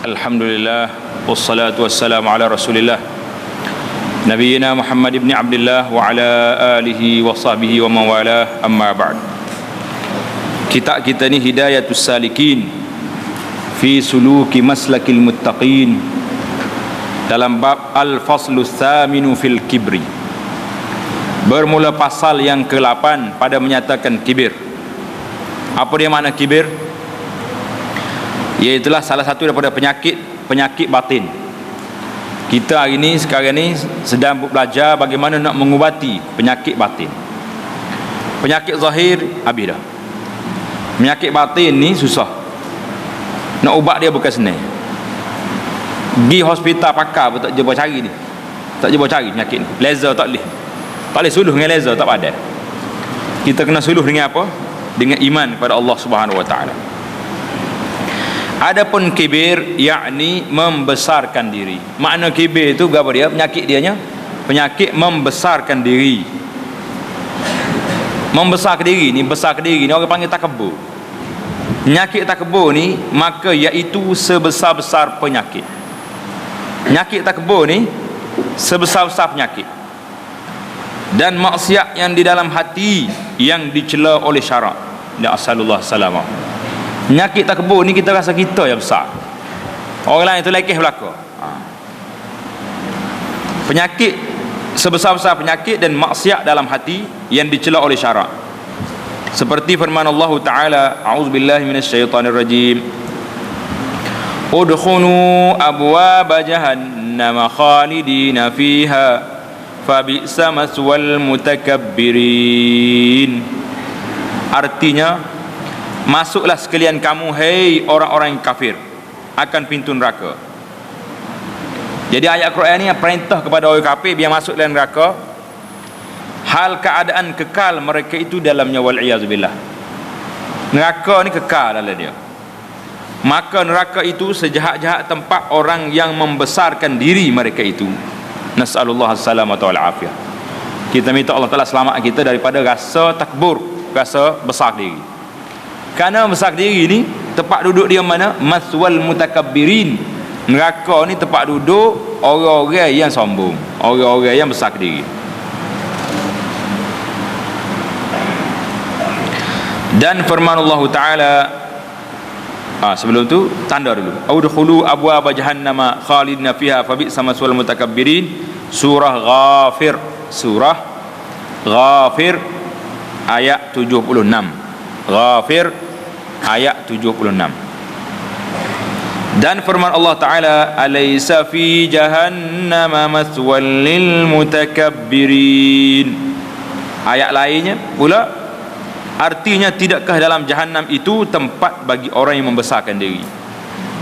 Alhamdulillah wassalatu wassalamu ala Rasulillah Nabiyyina Muhammad ibn Abdullah wa ala alihi wa sahbihi wa mawalah, amma ba'd. Kitab kita ni Hidayatus Salikin fi suluki maslakil muttaqin, dalam bab Al-Faslu Thaminu fil Kibri, bermula pasal yang ke-8 pada menyatakan kibir. Apa dia makna kibir? Iaitulah salah satu daripada penyakit batin. Kita hari ni, sekarang ni sedang belajar bagaimana nak mengubati penyakit batin. Penyakit zahir habis dah. Penyakit batin ni susah. Nak ubat dia bukan senang. Pergi hospital pakar pun tak jumpa cari ni. Tak jumpa cari penyakit ni. Laser tak boleh. Tak boleh suluh dengan laser, tak ada. Kita kena suluh dengan apa? Dengan iman kepada Allah Subhanahu Wa Taala. Adapun kibir, yakni membesarkan diri. Makna kibir itu apa dia? Penyakit dianya, penyakit membesarkan diri. Membesar ke diri ni, besar ke diri ni orang panggil takabur. Penyakit takabur ni maka iaitu sebesar-besar penyakit. Penyakit takabur ni sebesar-besar penyakit. Dan maksiat yang di dalam hati yang dicela oleh syarak. Ya asalullah salamah. Penyakit takabur ni kita rasa kita yang besar, orang lain tu lekeh belaka. Penyakit sebesar-besar penyakit dan maksiat dalam hati yang dicela oleh syarak. Seperti firman Allah Ta'ala, a'udzubillahi minasyaitonirrajim, udkhulu abwaaba jahannam khalidina fiha fabi'sa maswal mutakabbirin. Artinya, masuklah sekalian kamu, hei orang-orang yang kafir, akan pintu neraka. Jadi ayat Quran ni perintah kepada orang kafir biar masuk dalam neraka, hal keadaan kekal mereka itu dalamnya, wal iyazubillah. Neraka ni kekal dalam dia. Maka neraka itu sejahat-jahat tempat orang yang membesarkan diri mereka itu. Nas'alullah as-salamata wal afiyah. Kita minta Allah Ta'ala selamat kita daripada rasa takbur, rasa besar diri. Kerana besar diri ni tempat duduk dia mana? Maswal mutakabbirin. Neraka ni tempat duduk orang-orang yang sombong, orang-orang yang besar diri. Dan firman Allah Ta'ala, sebelum tu tanda dulu, udkhulu abwaaba jahannama khalidina fiha fabi'sa maswal mutakabbirin. Surah Ghafir, surah Ghafir ayat 76. Ghafir ayat 76. Dan firman Allah Ta'ala, alaysa fi jahannama maswal lil mutakabbirin. Ayat lainnya pula, artinya tidakkah dalam jahannam itu tempat bagi orang yang membesarkan diri.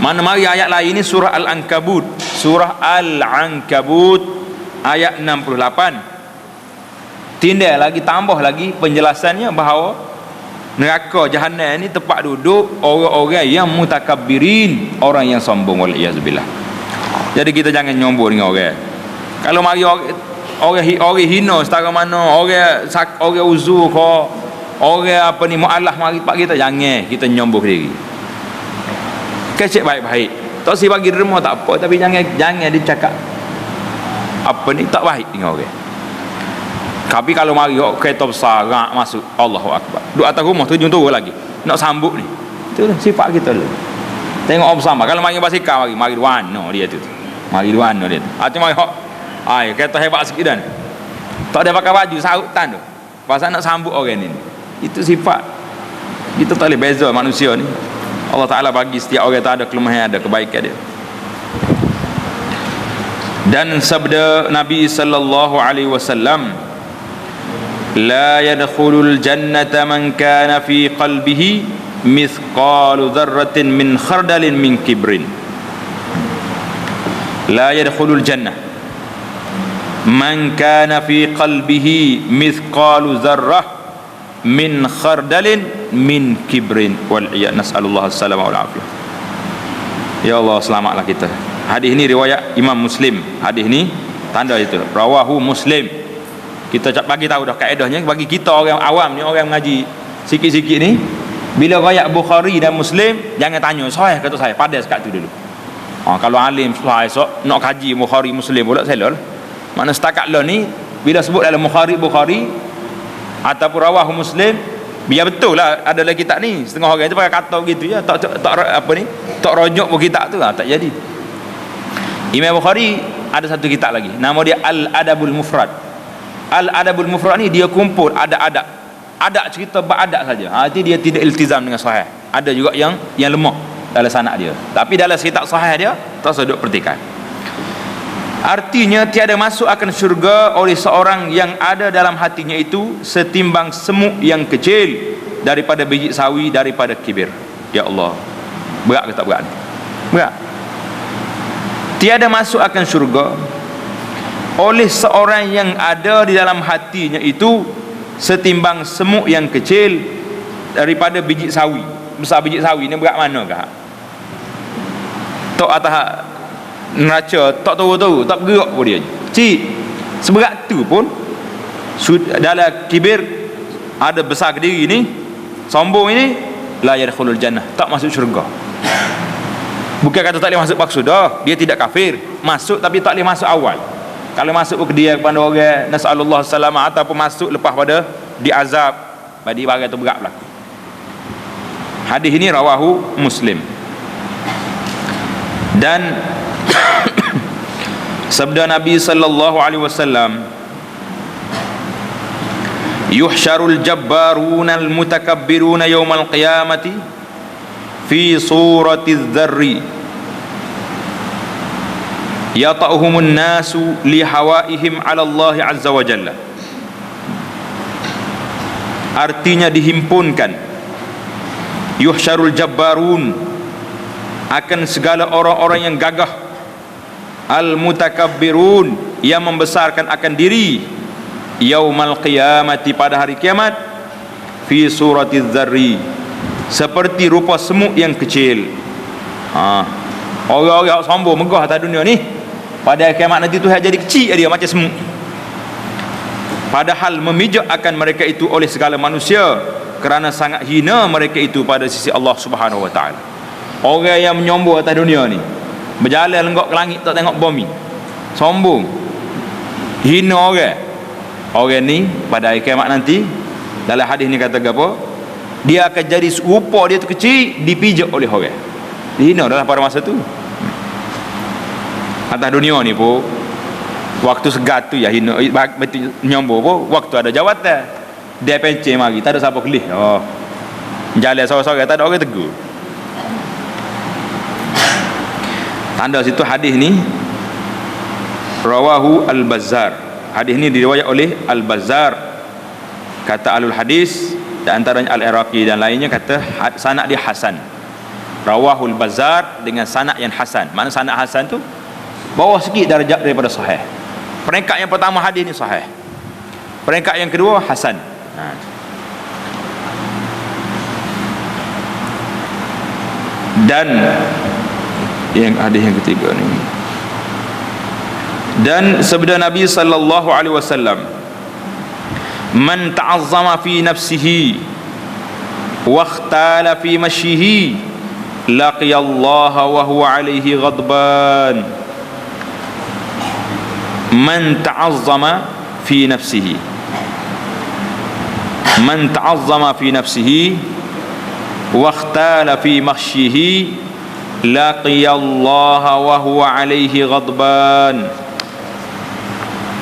Mana mari ayat lain ini surah Al-Ankabut, surah Al-Ankabut ayat 68. Tindak lagi, tambah lagi penjelasannya bahawa neraka jahannam ni tempat duduk orang-orang yang mutakabbirin, orang yang sombong, wal iyazubillah. Jadi kita jangan nyombong dengan orang. Kalau mari orang hina setara mana, orang uzur ke, orang apa ni mualaf mari pak kita, jangan kita nyombong diri. Kecek baik-baik. Tak si bagi derma tak apa, tapi jangan dicakap apa ni tak baik dengan orang. Tapi kalau mari kereta besar masuk, Allahu Akbar, duduk atas rumah tu turun lagi nak sambut ni, itu sifat kita dulu. Tengok orang bersama. Kalau mari basikal, mari duano dia tu, mari duano dia tu. Macam mari kereta hebat sikit dan tak ada pakai baju sahutan tu, pasal nak sambut orang ni. Itu sifat kita, tak boleh beza manusia ni. Allah Ta'ala bagi setiap orang tak ada kelemahan, ada kebaikan dia. Dan sabda Nabi sallallahu alaihi wasallam, la yadkhulul jannata man kana fi qalbihi mithqalu dzarratin min khardalin min kibrin. La yadkhulul jannah man kana fi qalbihi mithqalu dzarrah min khardalin min kibrin, wal iyad, nas'alullah as-salama wal afiyah. Ya Allah, selamatlah kita. Hadis ini riwayat Imam Muslim. Hadis ni tanda itu rawahu Muslim. Kita bagi tahu dah kaedahnya bagi kita orang awam ni, orang mengaji sikit-sikit ni, bila riwayat Bukhari dan Muslim jangan tanya sahih kata saya, padas kat tu dulu. Kalau alim susah esok nak kaji Bukhari Muslim pula selol. Mana setakat lo ni bila sebut dalam Bukhari ataupun rawahu Muslim, biar betul lah ada dalam kitab ni. Setengah orang tu pakai kata begitu ya, tak apa ni, tak rojok pun kitab tu tak jadi. Imam Bukhari ada satu kitab lagi, nama dia Al-Adabul Mufrad. Al-Adabul Mufrad ni dia kumpul ada cerita beradak saja. Itu dia tidak iltizam dengan sahih. Ada juga yang lemah dalam sanad dia, tapi dalam kitab sahih dia tak sedut pertikai. Artinya tiada masuk akan syurga oleh seorang yang ada dalam hatinya itu setimbang semut yang kecil daripada biji sawi, daripada kibir. Ya Allah, berat ke tak berat? Berat. Tiada masuk akan syurga oleh seorang yang ada di dalam hatinya itu setimbang semut yang kecil daripada biji sawi. Besar biji sawi ni berat mana kah? Tok atas neraca tak tahu tak bergerak pun dia. Cik seberat tu pun dalam kibir, ada besar ke diri ni, sombong ini, la yadkhulul jannah, tak masuk syurga. Bukan kata tak boleh masuk maksud dah, dia tidak kafir, masuk tapi tak boleh masuk awal. Kalau masuk ke dia kepada orang nasallallahu salamah, ataupun masuk lepas pada diazab, bagi barang tu berat berlaku. Hadis ini rawahu Muslim. Dan sabda Nabi sallallahu alaihi wasallam, yuhsyarul jabbaruna al mutakabbiruna yaumal qiyamati fi surati dzarri yata'uhumun nasu li hawaihim 'ala Allah azza wa jalla. Artinya dihimpunkan yuhsyarul jabbarun, akan segala orang-orang yang gagah, al-mutakabbirun, yang membesarkan akan diri, yaumal qiyamati, pada hari kiamat, fi surati dzarri, seperti rupa semut yang kecil. Orang-orang sombong megah atas dunia ni, pada hari kiamat nanti tu jadi kecil dia macam semut. Padahal memijak akan mereka itu oleh segala manusia, kerana sangat hina mereka itu pada sisi Allah Subhanahu wa taala. Orang yang menyombong atas dunia ni, berjalan lenggok ke langit tak tengok bumi, sombong, hina orang ni pada hari kiamat nanti, dalam hadis ni kata apa, dia akan jadi rupa dia tu kecil, dipijak oleh orang, dihina dalam pada masa tu. Atas dunia ni pun waktu segat tu ya hina, betul nyombong pun waktu ada jawatan dia pencet mari, tak ada siapa kelih, jalan sorang-sorang, tak ada orang tegur. Tanda situ hadis ni rawahu Al-Bazzar. Hadis ni diriwayat oleh Al-Bazzar, kata alul hadis, dan antaranya Al-Iraqi dan lainnya kata sanad dia hasan. Rawahu Al-Bazzar dengan sanad yang hasan. Mana sanad hasan tu bawah sikit darjat daripada sahih. Peringkat yang pertama hadis ni sahih, peringkat yang kedua hasan. Dan yang hadis yang ketiga ni, dan sabda Nabi sallallahu alaihi wasallam, man ta'azzama fi nafsihi wa ikhtala fi mashihi laqiya Allah wa huwa alaihi ghadban. Man ta'azzama fi nafsihi, man ta'azzama fi nafsihi wa ikhtala fi mashihi laqiyallaha wa huwa alaihi ghadban.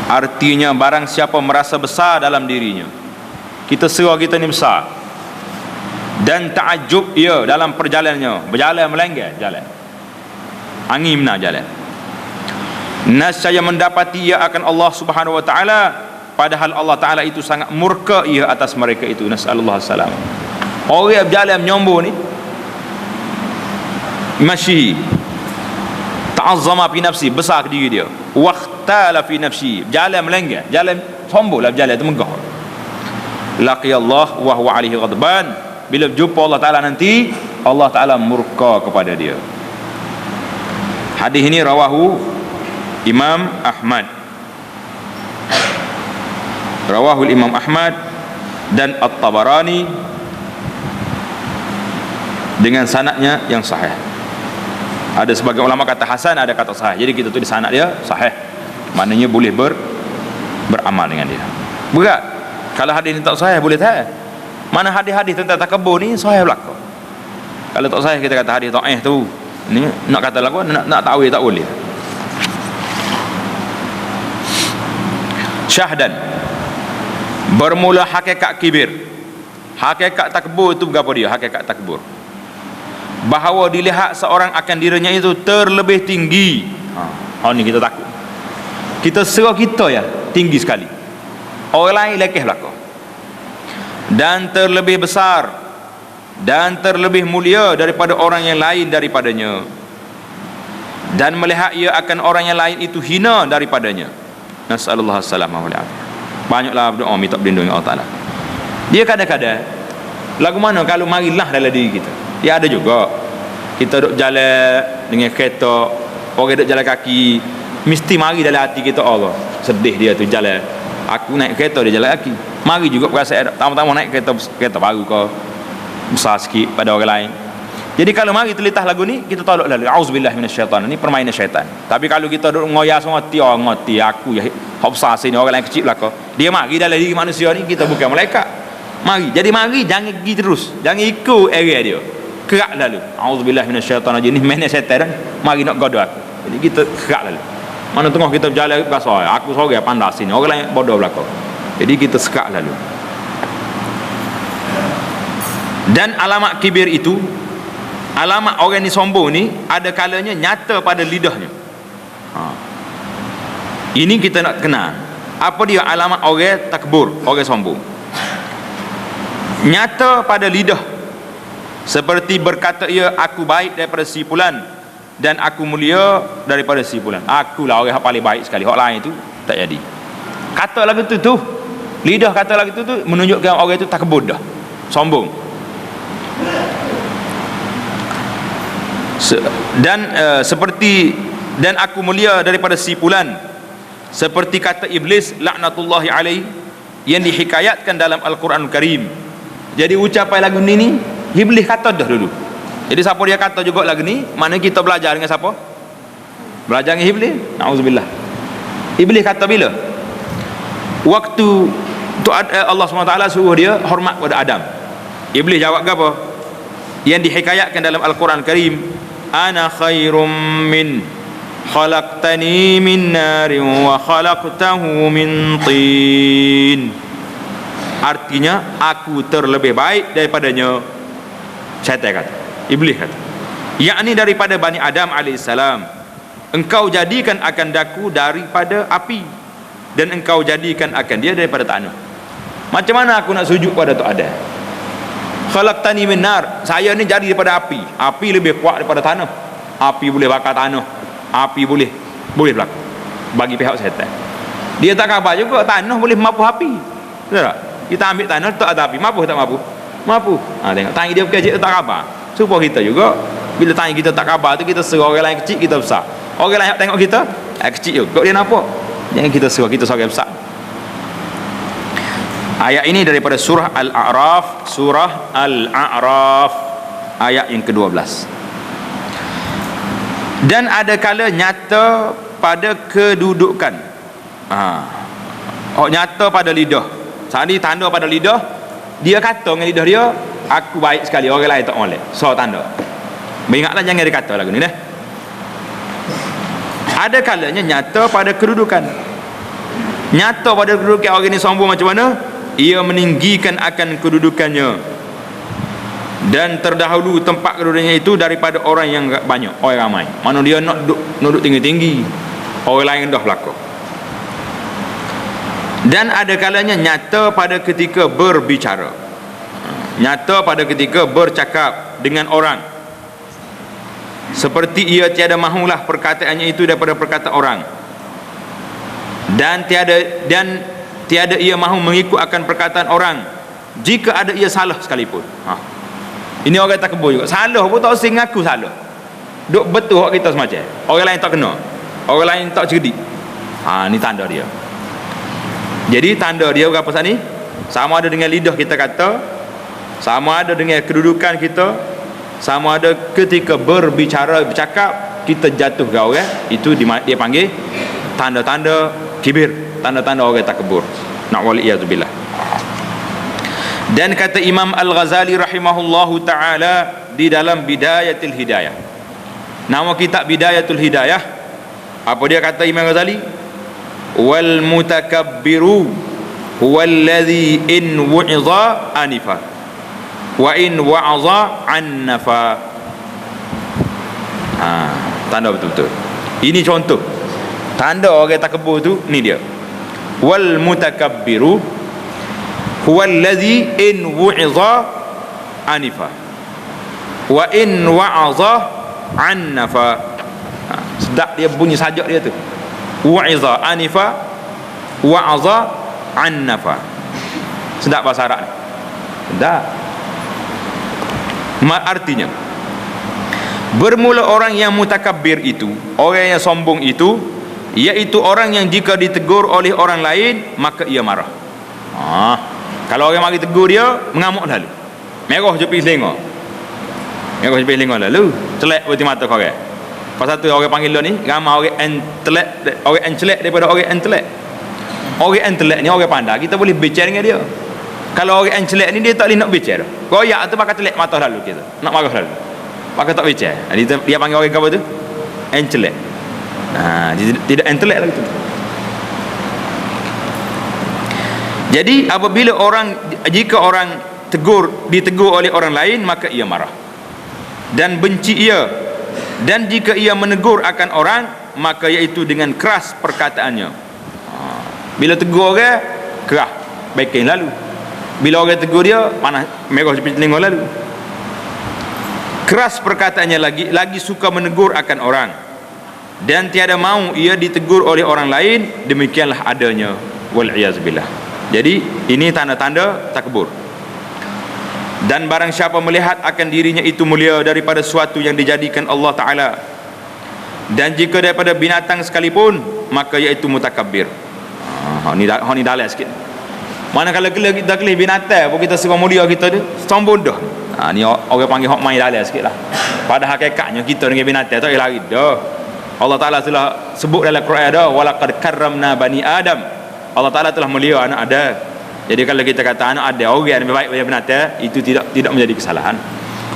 Artinya barang siapa merasa besar dalam dirinya, kita serah kita ni besar, dan ta'ajub ia dalam perjalanannya, berjalan melenggang jalan, angin benar jalan, nascaya mendapati ia akan Allah Subhanahu wa taala, padahal Allah taala itu sangat murka ia atas mereka itu. Nasallallahu alaihi wasallam. Orang yang berjalan menyombong ni, masyi ta'azzama fi nafsi, besar ke diri dia, waqtala fi nafsi, jalan melenggang, jalan sombonglah, berjalan tu megah. Laqiyallah wa huwa alaihi ghadban, bila jumpa Allah taala nanti Allah taala murka kepada dia. Hadis ini rawahu Imam Ahmad, rawahu Imam Ahmad dan At-Tabarani dengan sanadnya yang sahih. Ada sebagian ulama kata hasan, ada kata sahih. Jadi kita tu di sanad dia sahih, maknanya boleh beramal dengan dia. Berat kalau hadis ni tak sahih boleh tak? Mana hadis-hadis tentang takabur ni sahih belaka. Kalau tak sahih kita kata hadis dhaif tu, ni nak kata lagu nak takwil tak boleh. Syahdan, bermula hakikat kibir. Hakikat takbur itu berapa dia? Hakikat takbur, bahawa dilihat seorang akan dirinya itu terlebih tinggi. Ni kita takut. Kita serah kita ya tinggi sekali, orang lain lekeh belaka, dan terlebih besar dan terlebih mulia daripada orang yang lain daripadanya, dan melihat ia akan orang yang lain itu hina daripadanya. Nasallallahu alaihi wasallam. Banyaklah berdoa minta perlindungan Allah Taala. Dia kadang-kadang lagu mana kalau marilah dalam diri kita. Ya ada juga kita duk jalan dengan kereta, orang duk jalan kaki, mesti mari dalam hati kita Allah sedih dia tu jalan. Aku naik kereta dia jalan kaki. Mari juga perasaan tama-tama naik kereta baru ke besar sikit pada orang lain. Jadi kalau mari terlintas lagu ni kita tolak lalu auzubillahi minasyaitan, ni permainan syaitan. Tapi kalau kita duk ngoyak semua ngoti aku ya hak besar sini orang lain kecil belaka. Dia mari dalam diri manusia ni, kita bukan malaikat. Mari. Jadi mari jangan pergi terus. Jangan ikut area dia. Kerak lalu. Auzubillahi minasyaitanir rajim. Ni mainan syaitan. Mari nak gaduh aku. Jadi kita kerak lalu. Mana tengah kita berjalan berasa aku sorang pandai sini. Orang lain bodoh belaka. Jadi kita sekat lalu. Dan alamat kibir itu, alamat orang ni sombong ni ada kalanya nyata pada lidahnya. Ini kita nak kenal. Apa dia alamat orang takbur, orang sombong? Nyata pada lidah, seperti berkata ia, aku baik daripada si fulan dan aku mulia daripada si fulan. Akulah orang yang paling baik sekali, orang lain itu tak jadi. Kata lagu tu lidah kata lagu tu menunjukkan orang itu takbur dah, sombong. Seperti dan aku mulia daripada si fulan, seperti kata iblis laknatullahi alaihi yang dihikayatkan dalam Al-Quranul Karim. Jadi ucapan lagu ni iblis kata dah dulu. Jadi siapa dia kata juga lagu ni, mana kita belajar dengan siapa? Belajar dengan iblis. Nauzubillah. Iblis kata bila? Waktu tu Allah SWT suruh dia hormat kepada Adam. Iblis jawab apa? Yang dihikayatkan dalam Al-Quran Karim, ana khairum min khalaqtani min narin wa khalaqtahu min tin. Artinya aku terlebih baik daripadanya. Syaitan kata, iblis kata, yakni daripada Bani Adam alaihissalam. Engkau jadikan akan daku daripada api, dan engkau jadikan akan dia daripada tanah. Macam mana aku nak sujud pada tu Adam? Khalaqtani min nar, saya ni jadi daripada api. Api lebih kuat daripada tanah. Api boleh bakar tanah. Api boleh berlaku bagi pihak syaitan. Dia tak khabar juga tanah boleh mapuh api. Betul tak? Kita ambil tanah tak ada api, mapuh tak mapuh? Mapuh. Tengok tangi dia kecil tak khabar. Supaya kita juga bila tangi kita tak khabar tu, kita serah orang lain kecil, kita besar. Orang lain tengok kita kecil juga, dia nampak. Jangan kita serah, kita seorang besar. Ayat ini daripada surah Al-A'raf, ayat yang ke-12. Dan ada kala nyata pada kedudukan. Nyata pada lidah. Saat ni tanda pada lidah, dia kata dengan lidah dia, aku baik sekali, orang lain tak boleh. So tanda. Ingatlah jangan dia kata lagu ni dah. Ada kalanya nyata pada kedudukan. Nyata pada kedudukan orang ni sombong macam mana? Ia meninggikan akan kedudukannya dan terdahulu tempat kedudukannya itu daripada orang yang banyak, orang ramai. Mana dia nak duduk tinggi-tinggi, orang lain dah belaka. Dan ada kalanya nyata pada ketika berbicara, nyata pada ketika bercakap dengan orang, seperti ia tiada mahulah perkataannya itu daripada perkataan orang, dan tiada ia mahu mengikut akan perkataan orang jika ada ia salah sekalipun. Ini orang tak kebur juga. Salah pun tak usah ngaku salah. Duk betul hak kita semacam. Orang lain tak kena. Orang lain tak cerdik. Ni tanda dia. Jadi tanda dia berapa saat ni? Sama ada dengan lidah kita kata, sama ada dengan kedudukan kita, Sama ada ketika bercakap kita jatuh ke orang, itu dia panggil tanda-tanda kibir, tanda-tanda orang takabur. Na'udzubillah. Dan kata Imam Al-Ghazali rahimahullahu ta'ala di dalam Bidayatul Hidayah, nama kitab Bidayatul Hidayah, apa dia kata Imam Ghazali? Wal mutakabbiru huwallazi in wu'iza anifa wa in wa'aza annafa. Tanda betul-betul. Ini contoh tanda orang takabur tu, ni dia. Wal mutakabbiru huwallazi in wu'iza anifa wa in wa'aza annafa. Sedap dia bunyi sajak dia tu. Wa'iza anifa, wa'aza annafa. Sedap bahasa Arab ni. Sedap. Artinya, bermula orang yang mutakabbir itu, orang yang sombong itu, iaitu orang yang jika ditegur oleh orang lain maka ia marah. Kalau orang mari tegur dia, mengamuk lalu, merah je pergi selengah, merah je pergi selengah lalu, celak berti mata kau orang. Pasal tu orang panggil ni ramai orang entelek daripada orang entelek. Orang entelek ni orang pandai, kita boleh bicara dengan dia. Kalau orang entelek ni dia tak boleh nak bicara, goyak tu pakai telek mata lalu kita, nak marah lalu, pakai tak bicara. Dia panggil orang apa tu? Entelek. Dia tidak entelek lagi tu. Jadi apabila jika orang ditegur oleh orang lain maka ia marah dan benci ia, dan jika ia menegur akan orang maka iaitu dengan keras perkataannya. Bila tegur orang keras, baikin lalu. Bila orang tegur dia, panas merah seperti telinga lalu. Keras perkataannya lagi suka menegur akan orang, dan tiada mahu ia ditegur oleh orang lain, demikianlah adanya wal iyaz billah. Jadi ini tanda-tanda takabur. Dan barang siapa melihat akan dirinya itu mulia daripada suatu yang dijadikan Allah Ta'ala, dan jika daripada binatang sekalipun, maka iaitu mutakabbir. Ni dalam sikit. Manakala kita kelih binatang pun kita suka mulia kita dia, sombong dah. Ni orang panggil hok main dalam sikit lah. Pada hakikatnya kita dengan binatang tak lari dah. Allah Ta'ala telah sebut dalam Quran dah, walaqad karramna bani Adam. Allah Ta'ala telah mulia anak Adam. Jadi kalau kita kata anak ada orang yang lebih baik daripada binatang, itu tidak menjadi kesalahan.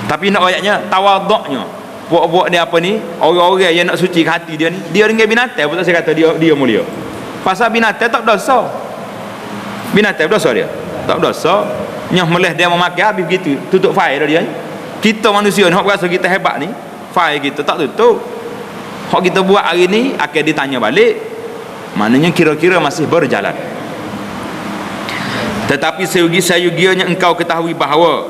Tapi nak ayatnya tawaduknya, buat-buat ni apa ni, orang-orang yang nak suci hati dia ni, dia dengan binatang pun tak saya kata dia mulia. Pasal binatang tak berdosa. Binatang berdosa dia? Tak berdosa. Nyah meleh dia memakai habis begitu, tutup file dah dia. Kita manusia ni hok rasa kita hebat ni, file kita tak tutup. Hok kita buat hari ni akan ditanya balik. Maknanya kira-kira masih berjalan. Tetapi seyogianya engkau ketahui bahawa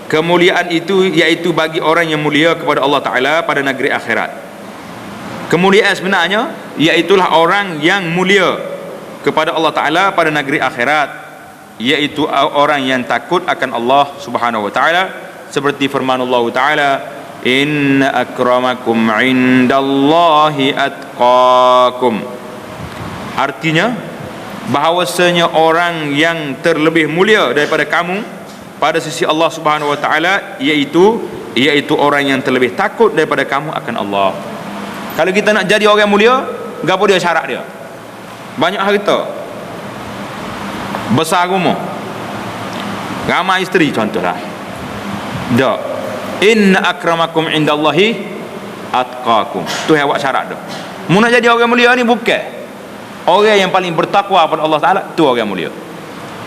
kemuliaan itu iaitu bagi orang yang mulia kepada Allah Ta'ala pada negeri akhirat. Kemuliaan sebenarnya iaitulah orang yang mulia kepada Allah Ta'ala pada negeri akhirat, iaitu orang yang takut akan Allah Subhanahu Wa Ta'ala, seperti firman Allah Ta'ala, inna akramakum indallahi atqakum. Artinya bahawasanya orang yang terlebih mulia daripada kamu pada sisi Allah Subhanahu Wa Ta'ala iaitu orang yang terlebih takut daripada kamu akan Allah. Kalau kita nak jadi orang mulia, gapo dia syarat dia? Banyak harta, besar rumah, ramai isteri contohlah. Dak. Inna akramakum indallahi atqakum. Tu yang buat syarat dah. Mu nak jadi orang mulia ni bukan orang yang paling bertakwa pada Allah Ta'ala, tu orang mulia.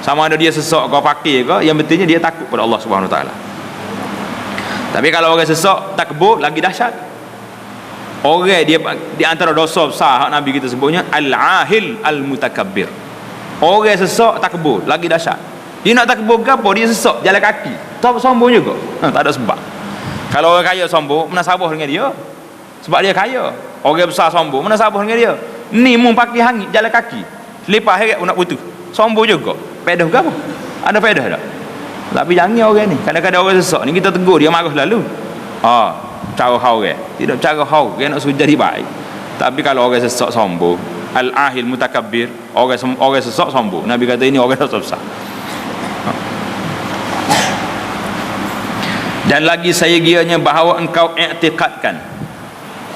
Sama ada dia sesak ke fakir ke, yang pentingnya dia takut pada Allah Subhanahu Wa Ta'ala. Tapi kalau orang sesak takbur, lagi dahsyat. Orang dia di antara dosa besar hak Nabi kita sebutnya al-ahil al-mutakabbir. Orang sesak takbur, lagi dahsyat. Dia nak takbur ke apa? Dia sesak jalan kaki, tak sombong juga. Tak ada sebab. Kalau orang kaya sombong, mana sabar dengan dia? Sebab dia kaya. Orang besar sombong, mana sabar dengan dia? Ni mu pakai hangit jalan kaki, lepas heret pun nak putus, sombong juga. Faedah ke apa? Ada faedah tak? Tapi jangan orang ni. Kadang-kadang orang sesak ni kita tegur dia marah lalu. Cara orang tidak cara orang nak suruh jadi baik. Tapi kalau orang sesak sombong, al-ahil mutakabbir, orang sesak sombong, Nabi kata ini orang dosa besar. Dan lagi saya kiranya bahawa engkau i'tiqadkan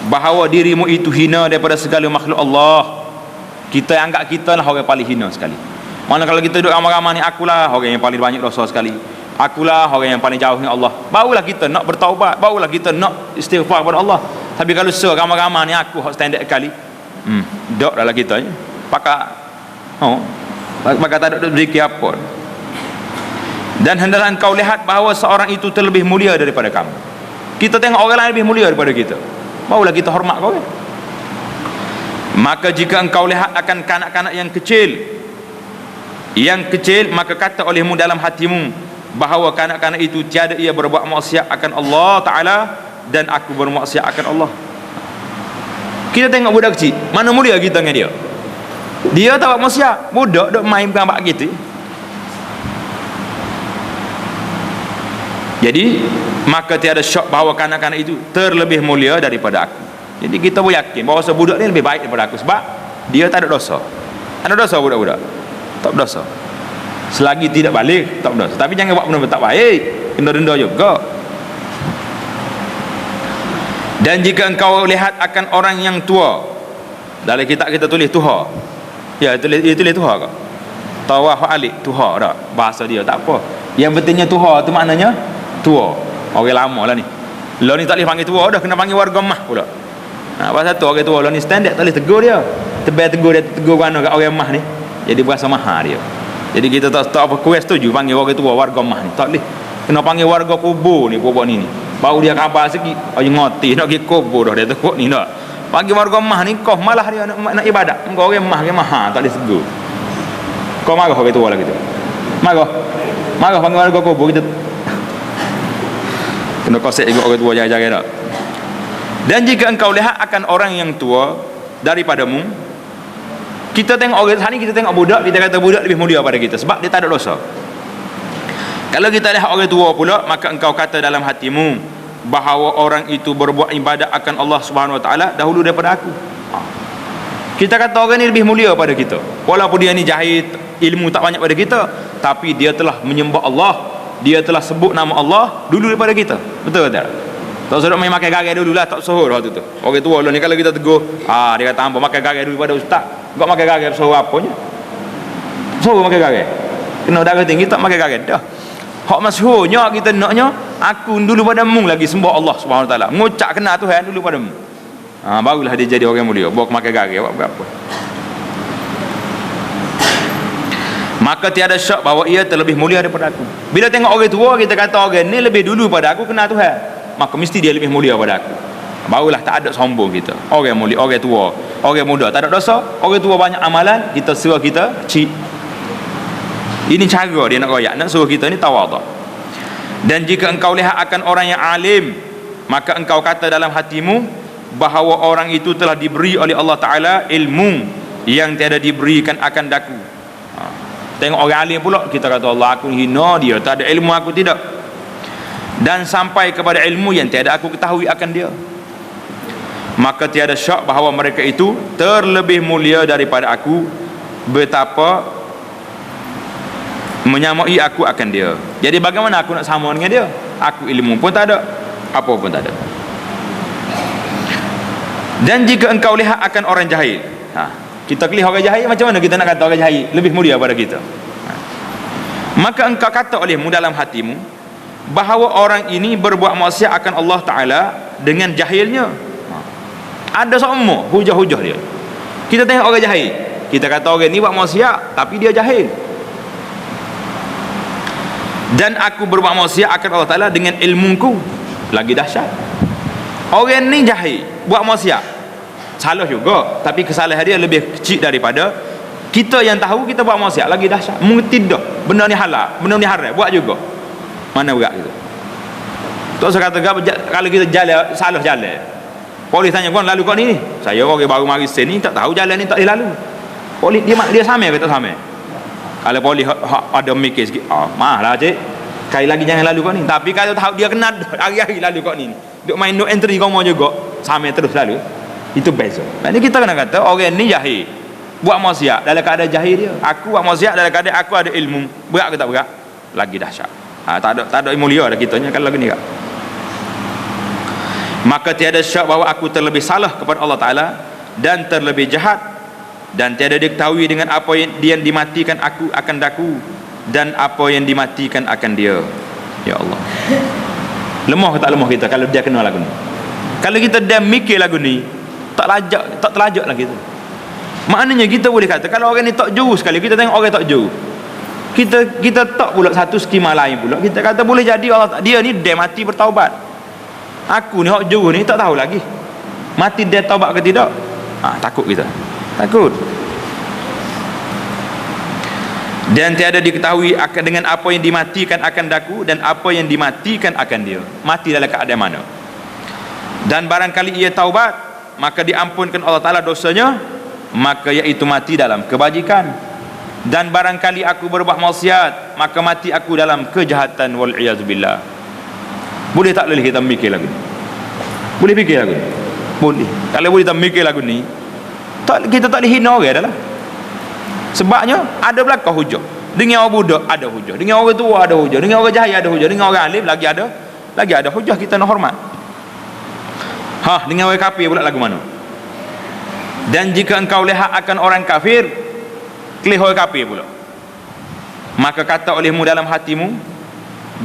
bahawa dirimu itu hina daripada segala makhluk Allah. Kita anggap kita lah orang paling hina sekali. Mana kalau kita duduk ramai-ramai ni, akulah orang yang paling banyak dosa sekali, akulah orang yang paling jauh dengan Allah. Barulah kita nak bertaubat, barulah kita nak istighfar kepada Allah. Tapi kalau ramai-ramai ni aku hak standard kali, dok dalam kita je. Maka tak ada berzikir apa. Dan hendaklah engkau lihat bahawa seorang itu terlebih mulia daripada kamu. Kita tengok orang lain lebih mulia daripada kita, barulah kita hormat kau. Maka jika engkau lihat akan kanak-kanak yang kecil, maka kata olehmu dalam hatimu bahawa kanak-kanak itu tiada ia berbuat maksiat akan Allah Ta'ala, dan aku bermaksiat akan Allah. Kita tengok budak kecil, mana mulia kita dengan dia? Dia tak buat maksiat, budak duk main gambar gitu. Jadi maka tiada syak bahawa kanak-kanak itu terlebih mulia daripada aku. Jadi kita boleh yakin bahawa budak ni lebih baik daripada aku, sebab dia tak ada dosa. Ada dosa budak-budak? Tak berdosa. Selagi tidak balik, tak berdosa. Tapi jangan buat benda tak baik, kena denda juga. Dan jika engkau lihat akan orang yang tua, dalam kitab kita tulis tuha. Ya, tulis tuha ke? Tawaf alik tuha dah. Bahasa dia tak apa. Yang pentingnya tuha tu maknanya tua. Orang lama lah ni. Lo ni tak boleh panggil tua dah, kena panggil warga mah pula. Pasal tu orang tua lo ni standard, tak boleh tegur dia. Tebal tegur dia, tegur mana kat orang mah ni. Jadi berasa mahal dia. Jadi kita tak apa kuas setuju panggil orang tua warga mah ni. Tak boleh. Kena panggil warga kubur ni, bobok ni. Baru dia khabar sikit, ayo ngoti nak pergi kubur dah dia tengok ni dah. Panggil warga mah ni kau malah dia nak ibadat. Engkau orang mah, tak boleh tegur. Kau marah orang tua lah gitu. Marah panggil warga kubur kita. Kena kosek juga orang tua jaga-jaga dah. Dan jika engkau lihat akan orang yang tua daripadamu, kita tengok orang sana, kita tengok budak, kita kata budak lebih mulia pada kita sebab dia tak ada dosa. Kalau kita lihat orang tua pula, maka engkau kata dalam hatimu bahawa orang itu berbuat ibadat akan Allah Subhanahu Wa Taala dahulu daripada aku. Kita kata orang ni lebih mulia pada kita, walaupun dia ni jahil, ilmu tak banyak pada kita, tapi dia telah menyembah Allah, dia telah sebut nama Allah dulu daripada kita. Betul tak? Tak usah main makan garai dulu lah, tak suruh waktu tu. Orang tua lah ni kalau kita tegur, dia kata hampa makan garai dulu pada ustaz. Kau makan garai suruh apanya? Suruh makan garai. Kena darah tinggi tak makan garai dah. Hak masyhurnya kita naknya aku dulu padamu lagi sembah Allah Subhanahu Wa Taala. Ngucap kenal Tuhan dulu padamu. Barulah dia jadi orang mulia. Bawa makan garai buat berapa? Maka tiada syak bahawa ia terlebih mulia daripada aku. Bila tengok orang tua, kita kata orang ni lebih dulu pada aku kenal Tuhan, maka mesti dia lebih mulia pada aku. Barulah tak ada sombong kita. Orang mulia, orang tua, orang muda tak ada dosa, orang tua banyak amalan, kita suruh kita kecil. Ini cara dia nak royak, nak suruh kita ni tawaduk. Dan jika engkau lihat akan orang yang alim, maka engkau kata dalam hatimu bahawa orang itu telah diberi oleh Allah Ta'ala ilmu yang tiada diberikan akan daku. Tengok orang alim pula, kita kata Allah aku hina dia, tak ada ilmu aku tidak. Dan sampai kepada ilmu yang tiada aku ketahui akan dia, maka tiada syak bahawa mereka itu terlebih mulia daripada aku, betapa menyamai aku akan dia. Jadi bagaimana aku nak sama dengan dia? Aku ilmu pun tak ada, apa pun tak ada. Dan jika engkau lihat akan orang jahil, kita lihat orang jahil, macam mana kita nak kata orang jahil lebih mulia pada kita? Maka engkau kata olehmu dalam hatimu bahawa orang ini berbuat maksiat akan Allah Ta'ala dengan jahilnya. Ada semua hujah-hujah dia. Kita tengok orang jahil, kita kata orang ni buat maksiat tapi dia jahil. Dan aku berbuat maksiat akan Allah Ta'ala dengan ilmuku, lagi dahsyat. Orang ni jahil buat maksiat, salah juga, tapi kesalahan dia lebih kecil daripada kita yang tahu kita buat maksiat, lagi dahsyat. Mungkin tidak, benda ni halal, benda ni haram, buat juga. Mana berat gitu. Tak usah kata kalau kita jalan salah jalan, polis tanya kau lalu kau ni, saya orang baru mari sini tak tahu jalan ni tak boleh lalu. Polis dia sama ke tak sama? Kalau polis ada mikir sikit, mahlah cik, sekali lagi jangan lalu kau ni. Tapi kalau tahu dia kena hari-hari lalu kau ni, duk main no entry kau mau juga sama terus lalu, itu beza. Jadi kita kena kata orang ni jahil buat maksiat dalam keadaan jahil dia. Aku buat maksiat dalam keadaan aku ada ilmu, berat ke tak berat? Lagi dahsyat. Tak ada mulia dah kitanya kalau lagu ni kak. Maka tiada syak bahawa aku terlebih salah kepada Allah Ta'ala dan terlebih jahat, dan tiada diketahui dengan apa yang dimatikan aku akan daku, dan apa yang dimatikan akan dia. Ya Allah, lemah ke tak lemah kita kalau dia kenal lagu ni? Kalau kita dah mikir lagu ni, tak terlajak lagi tu. Maknanya kita boleh kata kalau orang ni tak juru sekali, kita tengok orang tak juru, kita tak pula satu skema lain pula, kita kata boleh jadi Allah, dia ni dia mati bertaubat. Aku ni hak juru ni tak tahu lagi mati dia taubat ke tidak. Takut kita, takut. Dan tiada diketahui akan dengan apa yang dimatikan akan daku, dan apa yang dimatikan akan dia. Mati dalam keadaan mana? Dan barangkali ia taubat, maka diampunkan Allah Ta'ala dosanya, maka iaitu mati dalam kebajikan. Dan barangkali aku berbuat maksiat, maka mati aku dalam kejahatan, wal iyazubillah. Boleh tak boleh kita mikir lagu ni? Boleh fikir lagu ni? Boleh. Kalau boleh kita mikir lagu ni, kita tak boleh hina orang dah lah. Sebabnya ada belakang hujah. Dengan orang budak ada hujah, dengan orang tua ada hujah, dengan orang jahil ada hujah, dengan orang alim lagi ada hujah, kita nak hormat. Dengan orang kafir pula lagu mana? Dan jika engkau lihat akan orang kafir, kelih orang kafir pula, maka kata olehmu dalam hatimu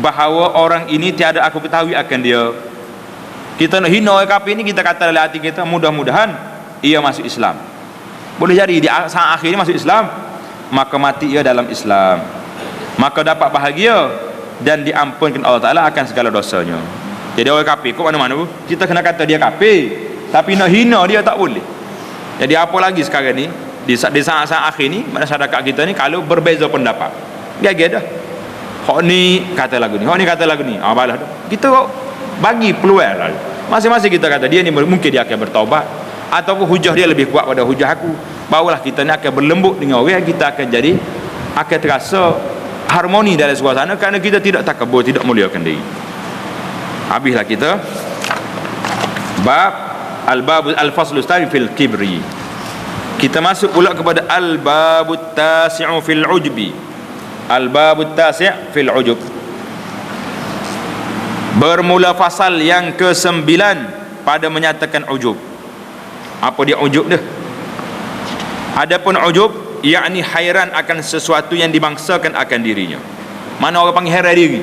bahawa orang ini tiada aku ketahui akan dia. Kita nak hina orang kafir ni, kita kata dalam hati kita, mudah-mudahan ia masuk Islam. Boleh jadi di saat akhir ni masuk Islam, maka mati ia dalam Islam, maka dapat bahagia dan diampunkan Allah Ta'ala akan segala dosanya. Jadi orang kafir kok mana-mana kita kena kata dia kafir, tapi nak hina dia tak boleh. Jadi apa lagi sekarang ni di saat-saat akhir ni, masyarakat kita ni kalau berbeza pendapat, gagah dah. Hak ni kata lagu ni, hak ni kata lagu ni, balas dah. Kita bagi peluang lah. Masing-masing kita kata dia ni mungkin dia akan bertaubat, ataupun hujah dia lebih kuat pada hujah aku. Barulah kita ni akan berlembut dengan orang, kita akan terasa harmoni dalam suasana, kerana kita tidak takabur, tidak muliakan diri. Habislah kita bab al-faslu tsani fil kibri. Kita masuk pula kepada al-babut tasi'u fil ujbi. Al-babut tasi' fil ujub. Bermula fasal yang ke-9 pada menyatakan ujub. Apa dia ujub dia? Adapun ujub, yakni hairan akan sesuatu yang dibangsakan akan dirinya. Mana orang panggil heran diri?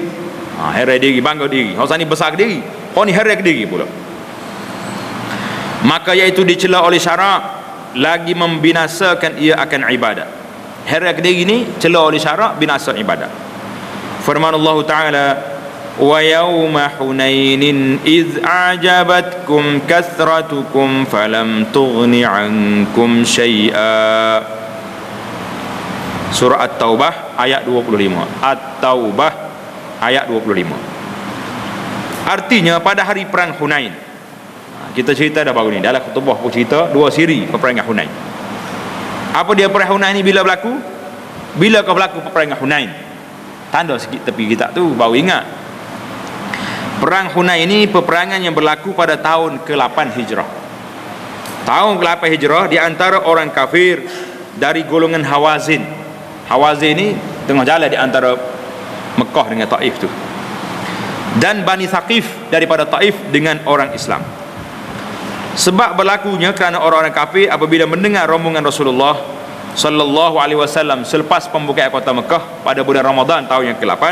Heran diri, bangga diri. Hak ni besar diri, hak ni heran diri pula. Maka iaitu dicela oleh syarak, lagi membinasakan ia akan ibadat. Heran diri ni cela oleh syarak, binasa ibadat. Firman Allah Ta'ala, wa yawma hunainin iz a'jabatkum kathratukum falam tughni ankum syai'a. Surah At-Taubah ayat 25. At-Taubah ayat 25. Artinya pada hari perang Hunain. Kita cerita dah baru ni, dalam khutbah pun cerita 2 siri peperangan Hunain. Apa dia perang Hunain ni bila berlaku? Bila kau berlaku peperangan Hunain? Tanda sikit tepi kita tu baru ingat. Perang Hunain ini peperangan yang berlaku pada tahun ke-8 Hijrah. Tahun ke-8 Hijrah, di antara orang kafir dari golongan Hawazin. Hawazin ni tengah jalan di antara Mekah dengan Taif tu. Dan Bani Thaqif daripada Taif dengan orang Islam. Sebab berlakunya kerana orang-orang kafir apabila mendengar rombongan Rasulullah sallallahu alaihi wasallam selepas pembukaan kota Mekah pada bulan Ramadan tahun yang ke-8,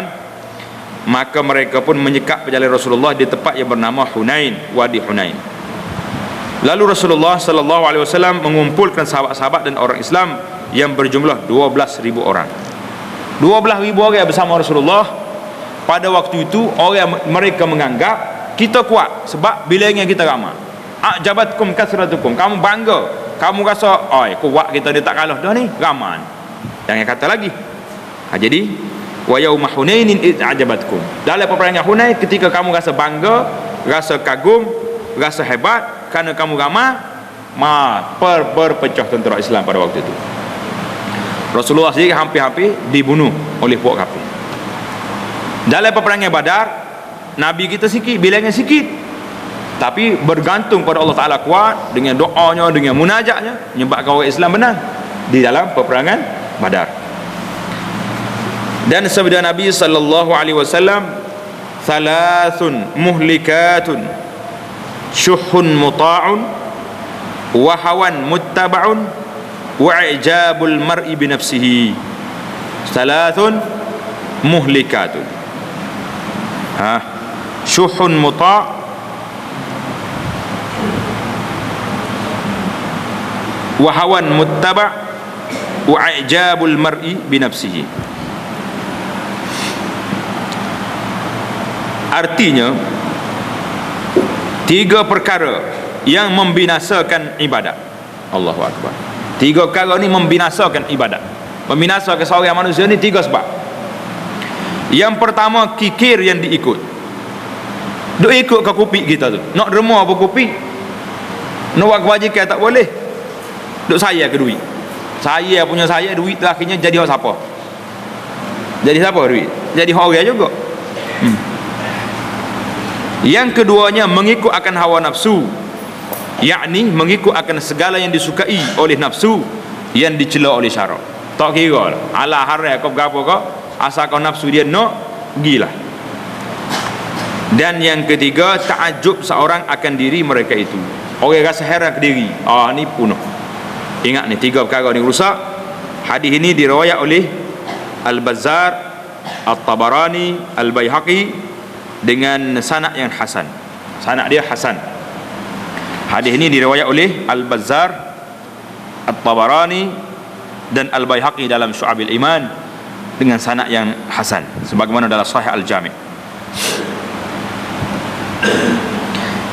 maka mereka pun menyekap perjalanan Rasulullah di tempat yang bernama Hunain, Wadi Hunain. Lalu Rasulullah sallallahu alaihi wasallam mengumpulkan sahabat-sahabat dan orang Islam yang berjumlah 12,000 orang. 12,000 orang bersama Rasulullah. Pada waktu itu mereka menganggap kita kuat sebab bilangnya kita ramai. Ajabatkum kasratukum, kamu bangga, kamu rasa kuat kita dia tak kalah dah ni, ramai. Jangan kata lagi. Jadi wa yauma hunainin id ajabatkum, dalam peperangan Hunain ketika kamu rasa bangga, rasa kagum, rasa hebat kerana kamu ramai, berpecah tentera Islam pada waktu itu. Rasulullah sendiri hampir-hampir dibunuh oleh puak kafir. Dalam peperangan Badar, Nabi kita sikit, bilangnya sikit, tapi bergantung pada Allah Ta'ala kuat dengan doanya, dengan munajatnya, menyebabkan orang Islam menang di dalam peperangan Badar. Dan sabda Nabi sallallahu alaihi wasallam, "Thalathun muhlikatun syuhun muta'un, wa hawan muttaba'un, wa i'jabul mar'i bi nafsihi. Salasun muhlikatun. Syuhun muta', wa hawan muttaba', wa i'jabul mar'i bi nafsihi. Artinya, tiga perkara yang membinasakan ibadat. Allahu Akbar. Tiga perkara ni membinasakan ibadat. Membinasakan seorang manusia ni tiga sebab. Yang pertama, kikir yang diikut. Duk ikut ke kopi kita tu. Nak derma apa kopi? Nak buat kebajikan tak boleh. Duk saya ke duit. Saya punya saya duit akhirnya jadi hak siapa? Jadi siapa duit? Jadi hak orang juga. Yang keduanya, mengikut akan hawa nafsu, yakni mengikut akan segala yang disukai oleh nafsu, yang dicela oleh syarak. Tak kira lah ala haram kau berapa kau, asal kau nafsu dia nak, gilah. Dan yang ketiga, ta'ajub seorang akan diri mereka itu. Orang rasa heran ke diri, ni punah. Ingat ni, tiga perkara ni rusak. Hadis ini diriwayat oleh Al-Bazzar, At-Tabarani, Al-Baihaqi dengan sanad yang hasan. Sanad dia hasan. Hadis ini diriwayat oleh Al-Bazzar, At-Tabarani dan Al-Baihaqi dalam Syu'abil Iman dengan sanad yang hasan, sebagaimana dalam Sahih Al-Jami'.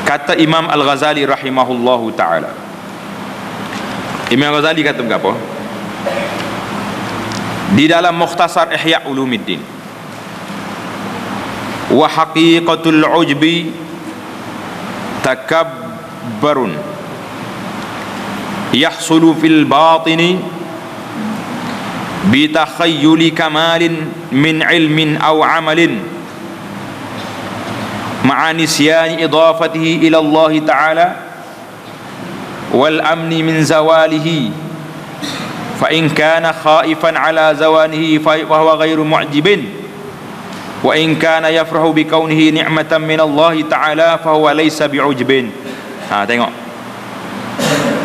Kata Imam Al-Ghazali rahimahullahu ta'ala, Imam Al-Ghazali kata berapa? Di dalam Mukhtasar Ihya Ulumuddin, wa haqiqatul ujbi takabbarun yahsulu fil batini bi takhayyuli kamalin min ilmin aw amalin ma'a nisyani idafatihi ila Allah ta'ala wal amni min zawalihi, fa in kana khaifan ala zawanihi fa huwa ghairu mu'jibin, wa in kana yafrahu bi kaunihi ni'matan min Allah ta'ala fa huwa laysa bi'ujbin. Tengok,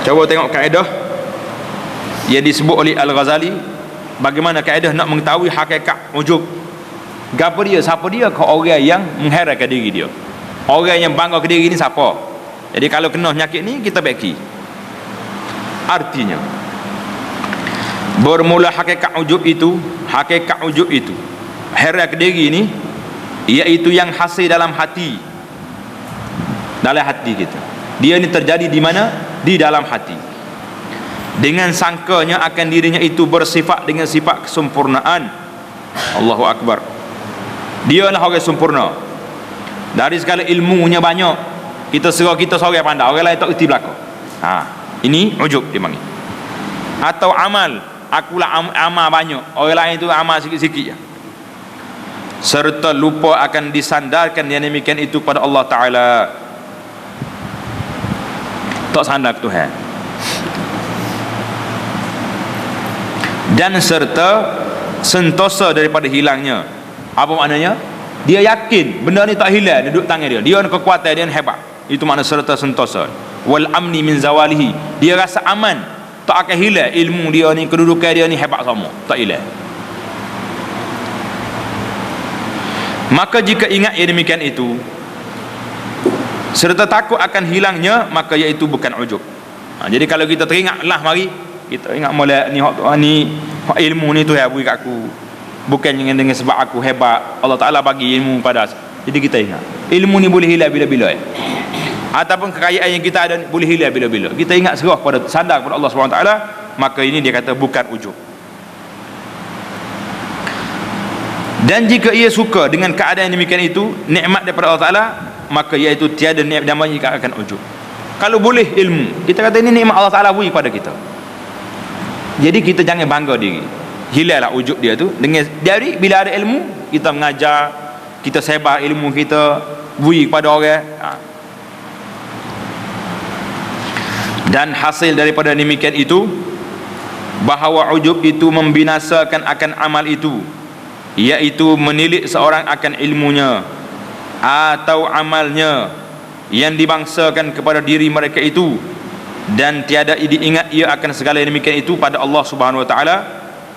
coba tengok kaedah yang disebut oleh Al-Ghazali. Bagaimana kaedah nak mengetahui hakikat ujub? Gapo dia, siapa dia? Kau orang yang mengherankan diri dia, orang yang bangga ke diri ni siapa? Jadi kalau kena penyakit ni, kita beki. Artinya, bermula hakikat ujub itu, heran ke diri ni, iaitu yang hasil dalam hati. Dalam hati kita. Dia ni terjadi di mana? Di dalam hati. Dengan sangkanya akan dirinya itu bersifat dengan sifat kesempurnaan. Allahu Akbar. Dia lah orang sempurna. Dari segala ilmunya banyak, kita serah kita seorang pandai, orang lain tak erti belaka. Ini ujub dia panggil. Atau amal, akulah amal banyak, orang lain tu amal sikit-sikit je. Serta lupa akan disandarkan yang demikian itu pada Allah Ta'ala. Tak sandar ke Tuhan. Dan serta sentosa daripada hilangnya. Apa maknanya? Dia yakin benda ni tak hilang, dia duduk tangan dia, dia ada kekuatan, dia hebat. Itu makna serta sentosa. Wal amni min zawalihi, dia rasa aman, tak akan hilang ilmu dia ni, kedudukan dia ni hebat sama, tak hilang. Maka jika ingat yang demikian itu serta takut akan hilangnya, maka iaitu bukan ujub. Jadi kalau kita teringat lah, mari kita ingat molek ni hak ilmu ni tu ya bagi kat aku, bukan dengan sebab aku hebat, Allah Ta'ala bagi ilmu pada. Jadi kita ingat ilmu ni boleh hilang bila-bila ataupun kekayaan yang kita ada boleh hilang bila-bila. Kita ingat serah pada, sandar kepada Allah SWT, maka ini dia kata bukan ujub. Dan jika ia suka dengan keadaan yang demikian itu, nikmat daripada Allah Ta'ala, maka iaitu tiada nikmat namanya jika akan ujub. Kalau boleh ilmu, kita kata ini nikmat Allah Ta'ala beri pada kita, jadi kita jangan bangga diri. Hilanglah ujub dia tu dengan dari bila ada ilmu, kita mengajar, kita sebar ilmu kita, beri kepada orang. Dan hasil daripada demikian itu, bahawa ujub itu membinasakan akan amal itu, iaitu menilik seorang akan ilmunya atau amalnya, yang dibangsakan kepada diri mereka itu, dan tiada diingat ia akan segala yang demikian itu pada Allah Subhanahu wa taala,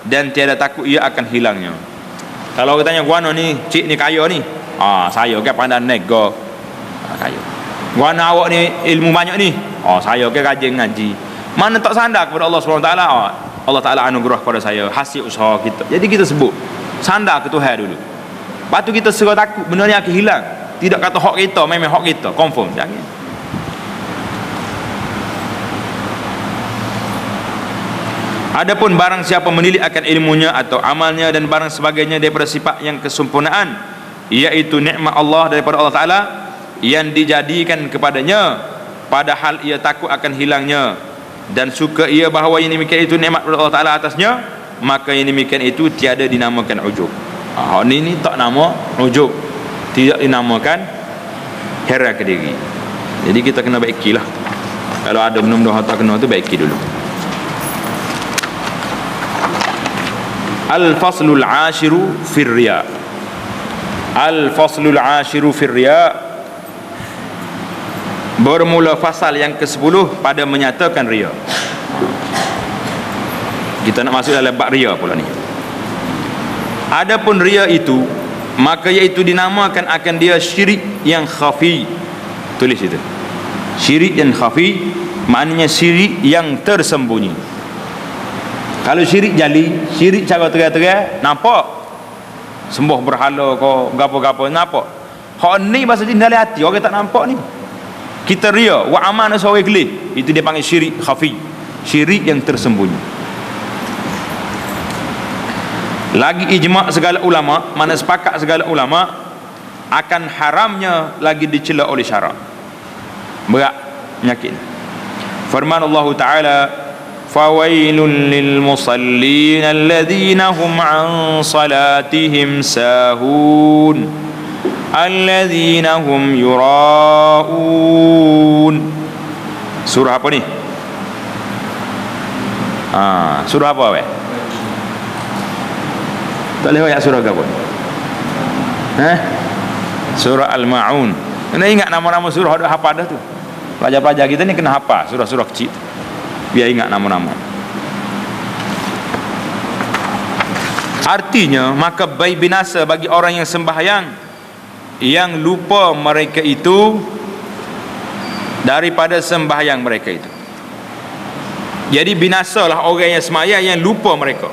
dan tiada takut ia akan hilangnya. Kalau kita tanya guano ni, cik ni kaya ni, saya ke pandai nego, kaya. Guano awak ni ilmu banyak ni, saya ke rajin ngaji. Mana tak sandar kepada Allah Subhanahu wa taala, Allah taala anugerah kepada saya hasil usaha kita. Jadi kita sebut sandar ke Tuhan dulu. Lepas tu kita serah takut benda ni akan hilang. Tidak kata hak kita, memang hak kita, confirm. Jangan. Adapun barang siapa menilik akan ilmunya atau amalnya dan barang sebagainya daripada sifat yang kesempurnaan, iaitu nikmat Allah daripada Allah Ta'ala yang dijadikan kepadanya, padahal ia takut akan hilangnya, dan suka ia bahawa yang demikian itu nikmat daripada Allah Ta'ala atasnya, maka yang demikian itu tiada dinamakan ujub. Ini tak nama ujub, tidak dinamakan hera ke diri. Jadi kita kena baikilah. Kalau ada benda-benda tak kena tu baiki dulu. Al-faslul ashiru fir riya. Al-faslul ashiru fir riya, bermula fasal yang ke-10 pada menyatakan riya. Kita nak masuk dalam bab riya pula ni. Adapun riya itu, maka iaitu dinamakan akan dia syirik yang khafi. Tulis itu. Syirik yang khafi maknanya syirik yang tersembunyi. Kalau syirik jali, syirik cara terang-terang nampak, sembah berhala ko gapo-gapo nampak. Hak ni bahasa jin dalam hati orang tak nampak ni. Kita ria wa amana seorang gelih, itu dia panggil syirik khafi, syirik yang tersembunyi. Lagi ijma' segala ulama, mana sepakat segala ulama akan haramnya lagi dicela oleh syarak. Berat penyakit. Firman Allah Ta'ala, fawailun lil musallin alladhina hum an salatihim sahun alladhina hum yura'un. Surah apa ni? Surah apa weh? Tak boleh ayat surah apa? Surah Al-Ma'un. Kena ingat nama-nama surah ada hafal dah tu. Pelajar-pelajar kita ni kena hafal surah-surah kecil, biar ingat nama-nama. Artinya, maka baik binasa bagi orang yang sembahyang yang lupa mereka itu daripada sembahyang mereka itu. Jadi binasalah orang yang sembahyang yang lupa mereka.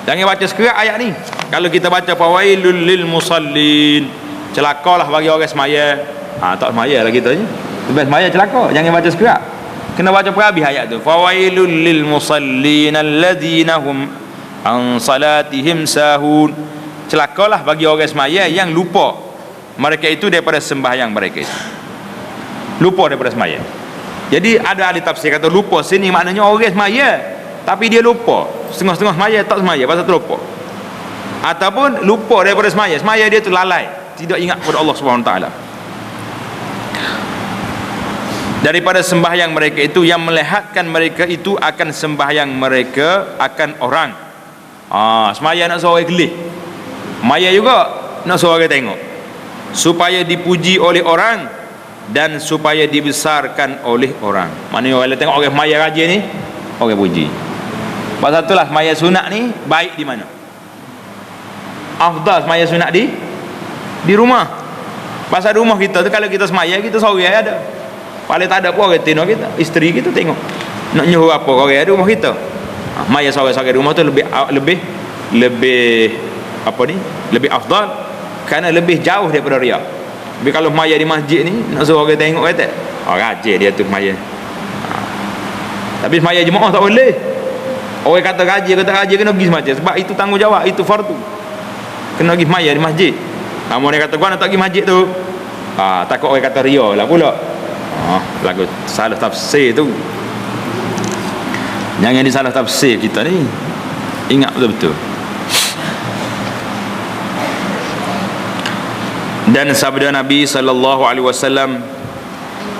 Jangan baca sekerat ayat ni. Kalau kita baca fawailul lil musallin, celakalah bagi orang sembahyang. Tak sembahyang lah kita je. Sebab sembahyang celaka, jangan baca sekerat. Kena baca perhabis ayat tu. Fawailul lil musallin alladhina hum an salatihim sahun. Celakalah bagi orang sembahyang yang lupa mereka itu daripada sembahyang mereka itu. Lupa daripada sembahyang. Jadi ada ahli tafsir kata lupa sini maknanya orang sembahyang tapi dia lupa, setengah-setengah sembahyang tak sembahyang pasal terlupa, ataupun lupa daripada sembahyang, sembahyang dia tu lalai, tidak ingat kepada Allah Subhanahu Wa Taala daripada sembahyang mereka itu, yang melihatkan mereka itu akan sembahyang mereka akan orang. Sembahyang nak suruh orang gelih, maya juga nak suruh orang tengok, supaya dipuji oleh orang dan supaya dibesarkan oleh orang. Maknanya orang tengok orang maya rajin ni, orang puji. Pasal itulah sembahyang sunat ni baik di mana? Afdal sembahyang sunat di rumah. Pasal rumah kita tu kalau kita sembahyang kita sorang ada. Paling tak ada pun orang tengok kita, isteri kita tengok. Nak nyuruh apa orang ada rumah kita. Maya sorang-sorang di rumah tu lebih apa ni? Lebih afdal kerana lebih jauh daripada riya. Tapi kalau maya di masjid ni nak suruh orang tengok kata, rajin dia tu maya. Tapi maya jemaah tak boleh. Orang kata rajin kena pergi masjid sebab itu tanggungjawab, itu fardu. Kena pergi maya di masjid. Kamu ni kata gua nak tak pergi masjid tu. Takut orang kata riya lah pula. Lagu salah tafsir tu. Jangan disalah tafsir kita ni. Ingat betul-betul. Dan sabda Nabi sallallahu alaihi wasallam,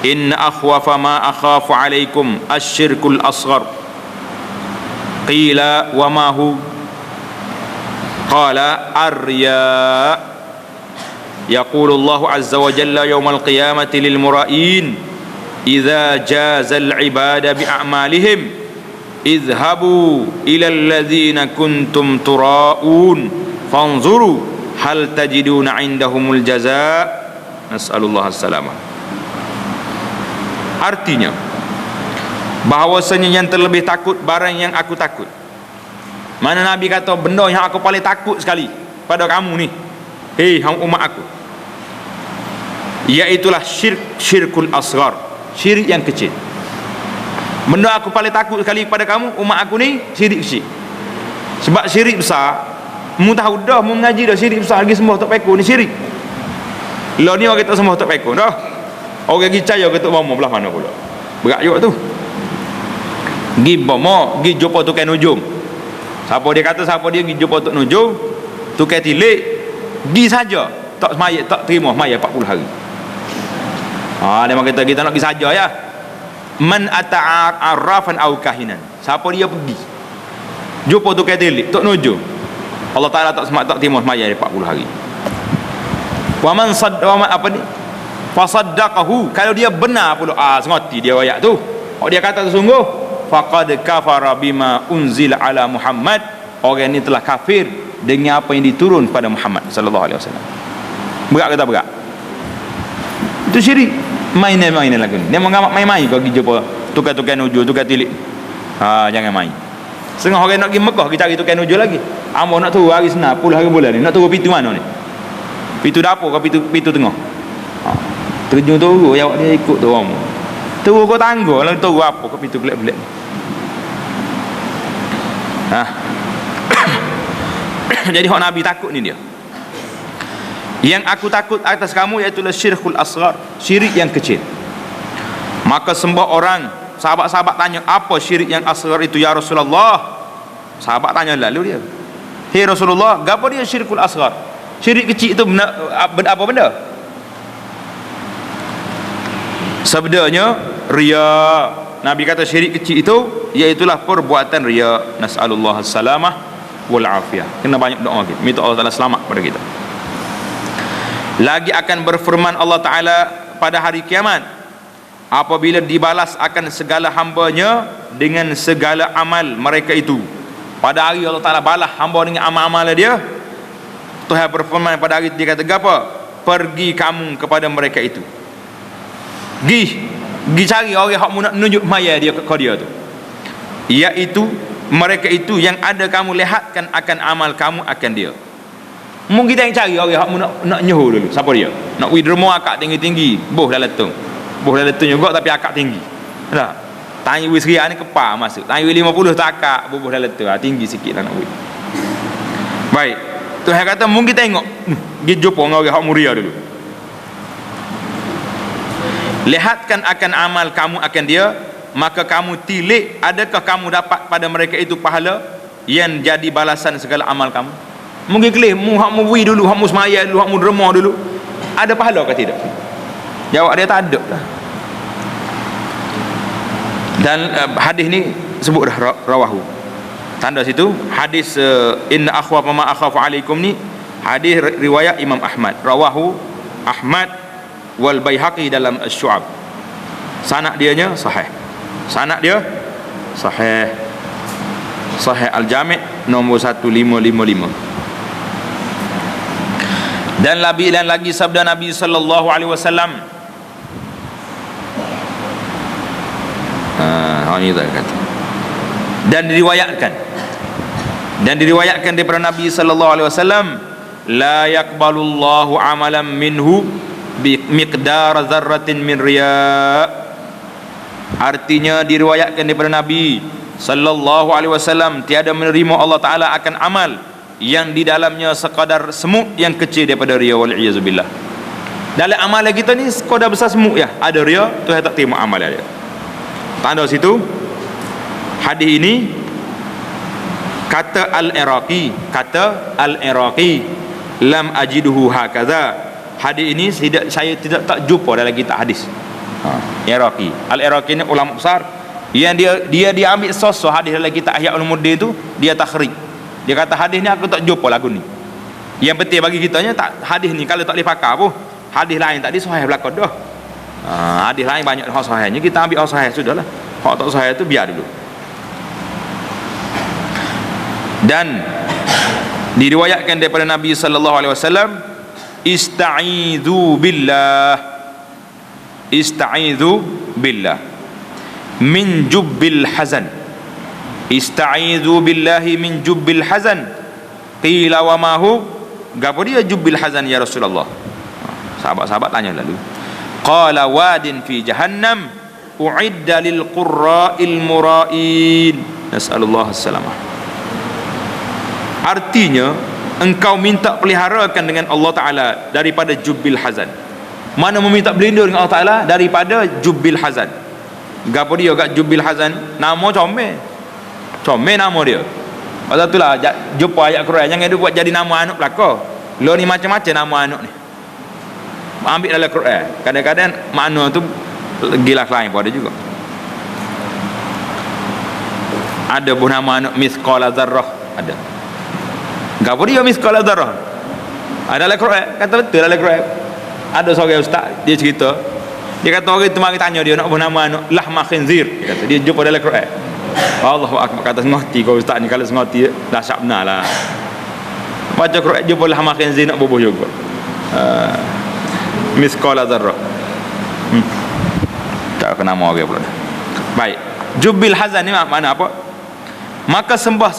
inna akhwafa ma akhafu alaikum asyirkul asghar. Qila wa ma hu? Qala ar-riya. Yaqulullahu azza wa jalla yawmal qiyamati lil mura'in idza jazal ibada bi a'malihim idhabu ila alladhina kuntum tura'un fanzuru hal tajiduna indahumul jazaa nas'alullah as-salamah. Artinya bahawasanya yang terlebih takut barang yang aku takut. Mana Nabi kata benda yang aku paling takut sekali pada kamu ni, hei hang umat aku, iaitulah syirkul asghar, syirik yang kecil. Benda aku paling takut sekali pada kamu umat aku ni syirik kecil. Sebab syirik besar, mu tahu dah, mu mengaji dah, syirik besar lagi sembah tok peko ni syirik. Lah ni orang kita sembah tok peko dah. Orang pergi caya ke tok bomo belah mana pula. Berat juga tu. Gi bomo, gi jumpa tukang nujum. Siapa dia kata siapa dia pergi jumpa tok nujum, tukang tilik, gi saja. Tak semayat, tak terima semayat 40 hari. Dia memang kata kita nak pergi saja ya. Man ata'arrafan aw kahinan. Siapa dia pergi jumpa tukang tilik, tok nujum, Allah Taala tak terima semayat 40 hari. Wa man apa ni? Fasaddaqahu, kalau dia benar pula sengoti dia ayat tu, dia kata sungguh, faqad kafara bima unzila ala Muhammad, orang ni telah kafir dengan apa yang diturun pada Muhammad sallallahu alaihi wasallam. Berat ke tak berat? Itu syirik. Main-main lagu ni. Dia mengamak main-main kau pergi jumpa tukar-tukar nuju, tukar tilik. Jangan main. Setengah orang nak pergi Mekah, kita cari tukar nuju lagi. Ambo nak turun hari Senin, 10 hari bulan ni. Nak turun pintu mana ni? Pintu dapur ke pintu tengah? Terjun turun, awak dia ikut tu orang. Turun kau tangga, lalu turun apa ke pintu belik-belik ni? Jadi hak Nabi takut ni dia. Yang aku takut atas kamu iaitulah syirkul asghar, syirik yang kecil. Maka sembah orang, sahabat-sahabat tanya, apa syirik yang asghar itu ya Rasulullah? Sahabat tanya lalu dia, hei Rasulullah, apa dia syirkul asghar? Syirik kecil itu apa benda? Sabdanya riya. Nabi kata syirik kecil itu iaitulah perbuatan riya. Nas'alullah as-salamah wal afiyah. Kena banyak doa kita, minta Allah Taala selamat pada kita. Lagi akan berfirman Allah Ta'ala pada hari kiamat, apabila dibalas akan segala hambanya dengan segala amal mereka itu. Pada hari Allah Ta'ala balas hamba dengan amal-amal dia, Tuhan berfirman pada hari itu, dia kata apa? Pergi kamu kepada mereka itu, Gi cari orang yang nak menunjuk maya dia ke dia tu, iaitu mereka itu yang ada kamu lihatkan akan amal kamu akan dia. Mungkin kita yang cari orang yang nak nyoh dulu. Siapa dia? Nak derma akak tinggi-tinggi, boh dah letung. Boh dah letung juga tapi akak tinggi. Dah. Tanya wis ria ni kepar masuk. Tanya 50 tak akak, boh dah letung. Tinggi sikit lah nak wis. Baik. Tuhan kata mungkin kita tengok. Pergi jumpa dengan orang hak muria dulu. Lihatkan akan amal kamu akan dia, maka kamu tilik adakah kamu dapat pada mereka itu pahala yang jadi balasan segala amal kamu. Mungkin kelih mu hak mu wi dulu, hak mu semaya dulu, hak mu derma dulu, ada pahala ke tidak? Jawab dia tak ada dah. Dan hadis ni sebut dah rawahu. Tanda situ hadis inna akhwafa ma akhafu alaikum ni hadis riwayat Imam Ahmad, rawahu Ahmad wal Baihaqi dalam Asy-Syu'ab. Sanad dianya sahih. Sanad dia sahih. Sahih Al-Jami' nombor 1555. Dan lagi sabda Nabi sallallahu alaihi wasallam. Ini tak kata. Dan diriwayatkan daripada Nabi sallallahu alaihi wasallam, la yaqbalullahu amalan minhu bi miqdar dzarratin min riya. Artinya diriwayatkan daripada Nabi sallallahu alaihi wasallam, tiada menerima Allah Taala akan amal yang di dalamnya sekadar semut yang kecil daripada riya, wal iyazubillah. Dalam amalan kita ni sekadar besar semut ya, ada riya, Tuhan tak terima amalan dia. Tanda situ hadis ini kata Al-Iraqi, lam ajiduhu hakaza. Hadis ini saya tidak tak jumpa dalam kitab hadis. Iraqi. Al-Iraqi ni ulama besar yang dia ambil sosok hadis dalam kitab Ihya Ulumuddin tu, dia takhrij. Dia kata hadis ni aku tak jumpa lagu ni. Yang penting bagi kitanya tak hadis ni kalau tak boleh pakai pun, hadis lain tadi sahih belakang dah. Hadis lain banyak hak sahihnya, kita ambil hak sahih sudahlah. Hak tak sahih tu biar dulu. Dan diriwayatkan daripada Nabi sallallahu alaihi wasallam, ista'idzu billah min jubbil hazan. Ista'idzu billahi min jubbil hazan. Qila wa ma hu? Gapo dia jubbil hazan ya Rasulullah? Sahabat-sahabat tanya lalu. Qala wadin fi jahannam u'idda lil qurra'il mura'in. Nas'alullah as-salamah. Artinya engkau minta peliharakan dengan Allah Ta'ala daripada jubbil hazan. Mana meminta berlindung dengan Allah Ta'ala daripada jubbil hazan. Gapo dia kat jubbil hazan? Nama comel nama dia. Pasal itulah jumpa ayat Quran, jangan dia buat jadi nama anak belaka. Lo ni macam-macam nama anak ni, ambil dalam Quran. Kadang-kadang makna tu gila lain pun ada juga. Ada pun nama anak misqala dzarrah, ada. Gapo dia misqala dzarrah? Ada dalam Quran, kata betul dalam Quran. Ada seorang ustaz, dia cerita, dia kata orang tu mari tanya dia nak nama anak lahma khinzir, dia kata dia jumpa dalam Quran. Allahu akbar, kata ngoti kau ustaz ni, kalau ngoti dahsyat benar lah. Baca Quran jumpa lahma khinzir nak bubuh juga. Misqala dzarrah. Tak kena nama orang pula. Baik, jubbil hazan ni makna apa? Maka sembah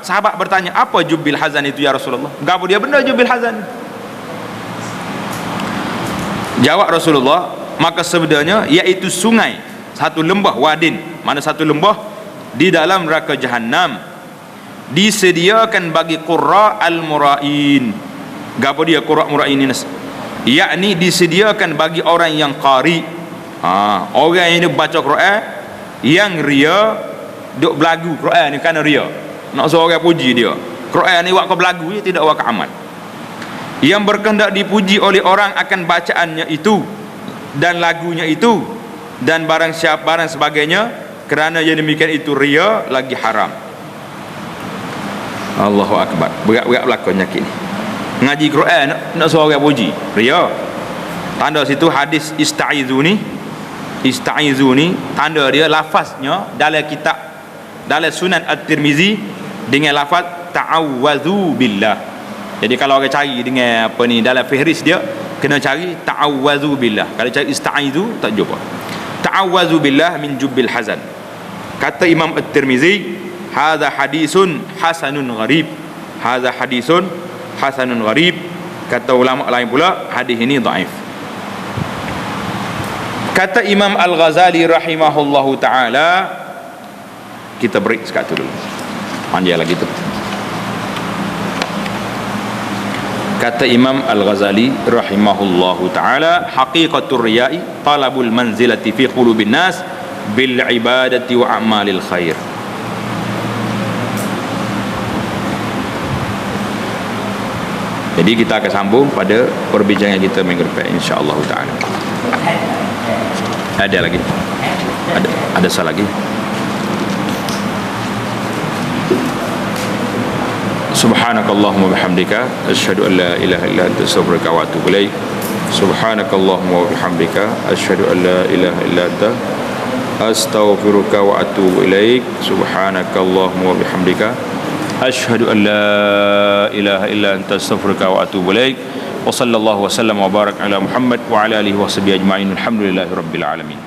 sahabat bertanya, apa jubbil hazan itu ya Rasulullah? Gapo dia benda jubbil hazan? Jawab Rasulullah, maka sebenarnya iaitu sungai, satu lembah, wadin, mana satu lembah di dalam neraka Jahannam, disediakan bagi qurra al-mura'in. Gapo dia qurra mura'in ini? Yakni disediakan bagi orang yang qari, orang yang baca Quran, yang ria duk belagu Quran ni kerana ria, nak suruh orang puji dia. Quran ni wak belagu je, tidak wak amal. Yang berkehendak dipuji oleh orang akan bacaannya itu dan lagunya itu dan barang sebagainya, kerana yang demikian itu ria lagi haram. Allahu akbar, berat-berat berlakonnya kini ngaji Quran nak suruh orang puji, ria. Tanda situ hadis istaizu ni, tanda dia lafaznya dalam kitab, dalam Sunan At-Tirmizi dengan lafaz ta'awwazu billah. Jadi kalau orang cari dengan apa ni dalam fihris dia, kena cari ta'awwazu billah. Kalau cari istaizu tak jumpa. Ta'awwazu billah min jubbil hazan. Kata Imam At-Tirmizi, hadza hadisun hasanun gharib. Hadza hadisun hasanun gharib. Kata ulama lain pula, hadis ini dhaif. Kata Imam Al-Ghazali rahimahullahu taala, kita break sekali dulu. Panjang lagi tu. Kata Imam Al-Ghazali rahimahullahu taala, haqiqatur riya'i talabul manzilati fi qulubin nas bil ibadati wa a'malil khair. Jadi kita akan sambung pada perbincangan kita minggu depan insya-Allah taala. Ada lagi? Ada soal lagi? Subhanakallahumma bihamdika asyhadu an la ilaha illa anta astaghfiruka wa atubu ilaik. Subhanakallahumma bihamdika asyhadu an la ilaha illa anta astaghfiruka wa atubu ilaik. Subhanakallahumma bihamdika asyhadu an la ilaha illa anta astaghfiruka wa atubu ilaik. Wa sallallahu wa sallam wa barak ala Muhammad wa ala alihi wa sahbihi ajma'in. Alhamdulillahirabbil alamin.